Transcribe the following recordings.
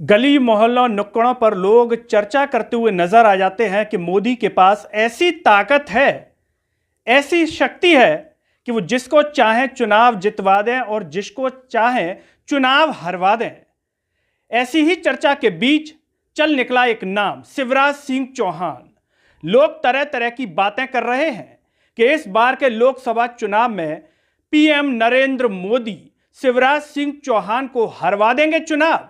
गली मोहल्लों नुक्कड़ों पर लोग चर्चा करते हुए नजर आ जाते हैं कि मोदी के पास ऐसी ताकत है, ऐसी शक्ति है कि वो जिसको चाहे चुनाव जितवा दें और जिसको चाहे चुनाव हरवा दें। ऐसी ही चर्चा के बीच चल निकला एक नाम, शिवराज सिंह चौहान। लोग तरह तरह की बातें कर रहे हैं कि इस बार के लोकसभा चुनाव में पीएम नरेंद्र मोदी शिवराज सिंह चौहान को हरवा देंगे चुनाव।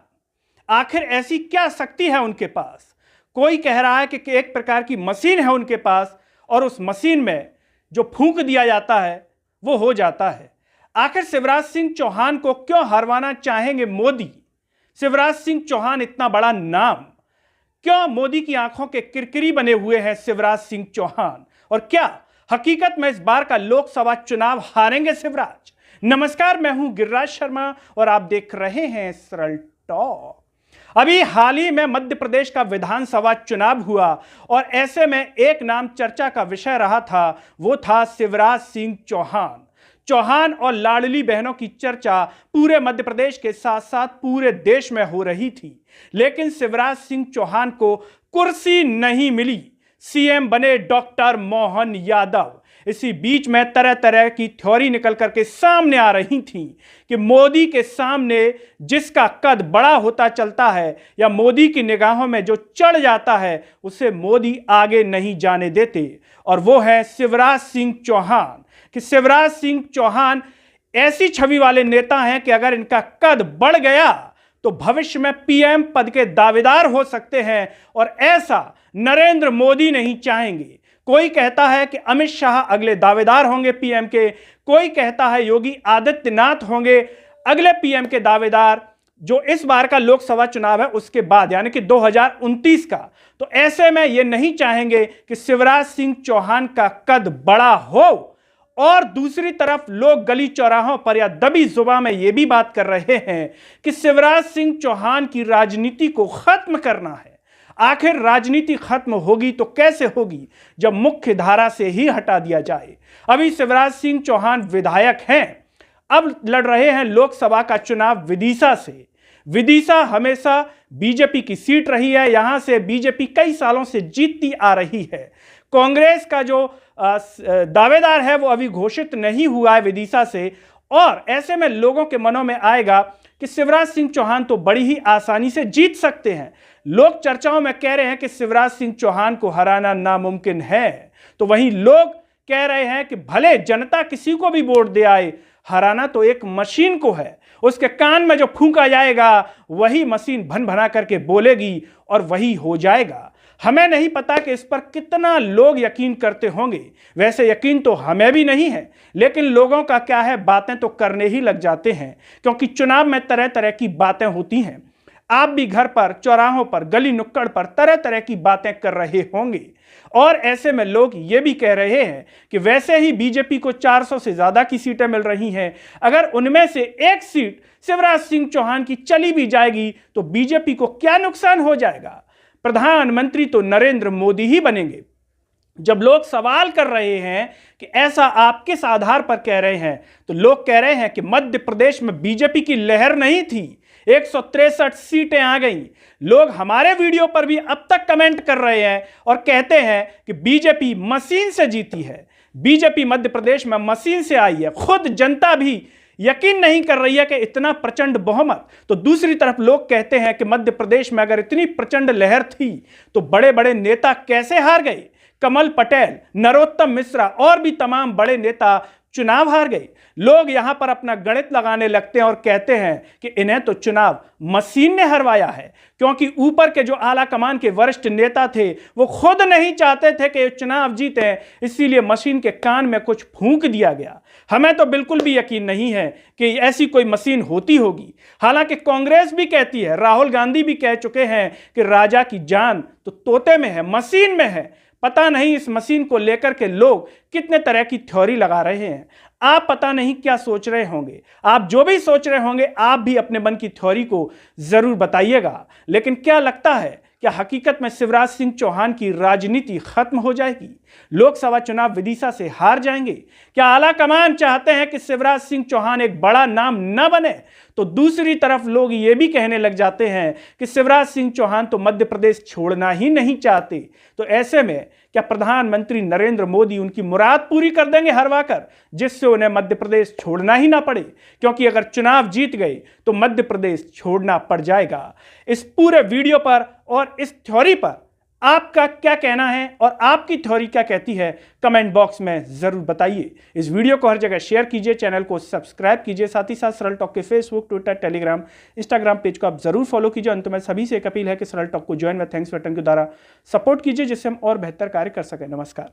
आखिर ऐसी क्या शक्ति है उनके पास? कोई कह रहा है कि एक प्रकार की मशीन है उनके पास और उस मशीन में जो फूंक दिया जाता है वो हो जाता है। आखिर शिवराज सिंह चौहान को क्यों हरवाना चाहेंगे मोदी? शिवराज सिंह चौहान इतना बड़ा नाम, क्यों मोदी की आंखों के किरकिरी बने हुए हैं शिवराज सिंह चौहान? और क्या हकीकत में इस बार का लोकसभा चुनाव हारेंगे शिवराज? नमस्कार, मैं हूं गिरिराज शर्मा और आप देख रहे हैं सरल टॉक। अभी हाल ही में मध्य प्रदेश का विधानसभा चुनाव हुआ और ऐसे में एक नाम चर्चा का विषय रहा था, वो था शिवराज सिंह चौहान। चौहान और लाडली बहनों की चर्चा पूरे मध्य प्रदेश के साथ साथ पूरे देश में हो रही थी, लेकिन शिवराज सिंह चौहान को कुर्सी नहीं मिली। सीएम बने डॉक्टर मोहन यादव। इसी बीच में तरह तरह की थ्योरी निकल करके सामने आ रही थी कि मोदी के सामने जिसका कद बड़ा होता चलता है या मोदी की निगाहों में जो चढ़ जाता है उसे मोदी आगे नहीं जाने देते, और वो है शिवराज सिंह चौहान। कि शिवराज सिंह चौहान ऐसी छवि वाले नेता हैं कि अगर इनका कद बढ़ गया तो भविष्य में पीएम पद के दावेदार हो सकते हैं, और ऐसा नरेंद्र मोदी नहीं चाहेंगे। कोई कहता है कि अमित शाह अगले दावेदार होंगे पीएम के, कोई कहता है योगी आदित्यनाथ होंगे अगले पीएम के दावेदार जो इस बार का लोकसभा चुनाव है उसके बाद, यानी कि 2029 का। तो ऐसे में ये नहीं चाहेंगे कि शिवराज सिंह चौहान का कद बड़ा हो। और दूसरी तरफ लोग गली चौराहों पर या दबी जुबान में यह भी बात कर रहे हैं कि शिवराज सिंह चौहान की राजनीति को खत्म करना है। आखिर राजनीति खत्म होगी तो कैसे होगी? जब मुख्य धारा से ही हटा दिया जाए। अभी शिवराज सिंह चौहान विधायक हैं, अब लड़ रहे हैं लोकसभा का चुनाव विदिशा से। विदिशा हमेशा बीजेपी की सीट रही है, यहां से बीजेपी कई सालों से जीतती आ रही है। कांग्रेस का जो दावेदार है वो अभी घोषित नहीं हुआ है विदिशा से, और ऐसे में लोगों के मनों में आएगा कि शिवराज सिंह चौहान तो बड़ी ही आसानी से जीत सकते हैं। लोग चर्चाओं में कह रहे हैं कि शिवराज सिंह चौहान को हराना नामुमकिन है, तो वहीं लोग कह रहे हैं कि भले जनता किसी को भी वोट दे आए, हराना तो एक मशीन को है। उसके कान में जो फूंका जाएगा वही मशीन भन भना करके बोलेगी और वही हो जाएगा। हमें नहीं पता कि इस पर कितना लोग यकीन करते होंगे, वैसे यकीन तो हमें भी नहीं है, लेकिन लोगों का क्या है, बातें तो करने ही लग जाते हैं, क्योंकि चुनाव में तरह तरह की बातें होती हैं। आप भी घर पर, चौराहों पर, गली नुक्कड़ पर तरह तरह की बातें कर रहे होंगे, और ऐसे में लोग ये भी कह रहे हैं कि वैसे ही बीजेपी को 400 से ज्यादा की सीटें मिल रही हैं, अगर उनमें से एक सीट शिवराज सिंह चौहान की चली भी जाएगी तो बीजेपी को क्या नुकसान हो जाएगा? प्रधानमंत्री तो नरेंद्र मोदी ही बनेंगे। जब लोग सवाल कर रहे हैं कि ऐसा आप किस आधार पर कह रहे हैं, तो लोग कह रहे हैं कि मध्य प्रदेश में बीजेपी की लहर नहीं थी, 163 सीटें आ गई। लोग हमारे वीडियो पर भी अब तक कमेंट कर रहे हैं और कहते हैं कि बीजेपी मशीन से जीती है, बीजेपी मध्य प्रदेश में मशीन से आई है। खुद जनता भी यकीन नहीं कर रही है कि इतना प्रचंड बहुमत। तो दूसरी तरफ लोग कहते हैं कि मध्य प्रदेश में अगर इतनी प्रचंड लहर थी तो बड़े बड़े नेता कैसे हार गए? कमल पटेल, नरोत्तम मिश्रा और भी तमाम बड़े नेता चुनाव हार गए। लोग यहां पर अपना गणित लगाने लगते हैं और कहते हैं कि इन्हें तो चुनाव मशीन ने हरवाया है, क्योंकि ऊपर के जो आला कमान के वरिष्ठ नेता थे वो खुद नहीं चाहते थे कि चुनाव जीते, इसीलिए मशीन के कान में कुछ फूंक दिया गया। हमें तो बिल्कुल भी यकीन नहीं है कि ऐसी कोई मशीन होती होगी। हालांकि कांग्रेस भी कहती है, राहुल गांधी भी कह चुके हैं कि राजा की जान तो तोते में है, मशीन में है। पता नहीं इस मशीन को लेकर के लोग कितने तरह की थ्योरी लगा रहे हैं। आप पता नहीं क्या सोच रहे होंगे। आप जो भी सोच रहे होंगे, आप भी अपने मन की थ्योरी को जरूर बताइएगा। लेकिन क्या लगता है, क्या हकीकत में शिवराज सिंह चौहान की राजनीति खत्म हो जाएगी? लोकसभा चुनाव विदिशा से हार जाएंगे? क्या आला कमान चाहते हैं कि शिवराज सिंह चौहान एक बड़ा नाम न बने? तो दूसरी तरफ लोग ये भी कहने लग जाते हैं कि शिवराज सिंह चौहान तो मध्य प्रदेश छोड़ना ही नहीं चाहते। तो ऐसे में क्या प्रधानमंत्री नरेंद्र मोदी उनकी मुराद पूरी कर देंगे हरवा कर, जिससे उन्हें मध्य प्रदेश छोड़ना ही ना पड़े? क्योंकि अगर चुनाव जीत गए तो मध्य प्रदेश छोड़ना पड़ जाएगा। इस पूरे वीडियो पर और इस थ्योरी पर आपका क्या कहना है और आपकी थ्योरी क्या कहती है, कमेंट बॉक्स में जरूर बताइए। इस वीडियो को हर जगह शेयर कीजिए, चैनल को सब्सक्राइब कीजिए, साथ ही साथ सरल टॉक के Facebook, Twitter, Telegram, Instagram page को आप जरूर फॉलो कीजिए। अंत में सभी से एक अपील है कि सरल टॉक को ज्वाइन व थैंक्स बटन के द्वारा सपोर्ट कीजिए, जिससे हम और बेहतर कार्य कर सकें। नमस्कार।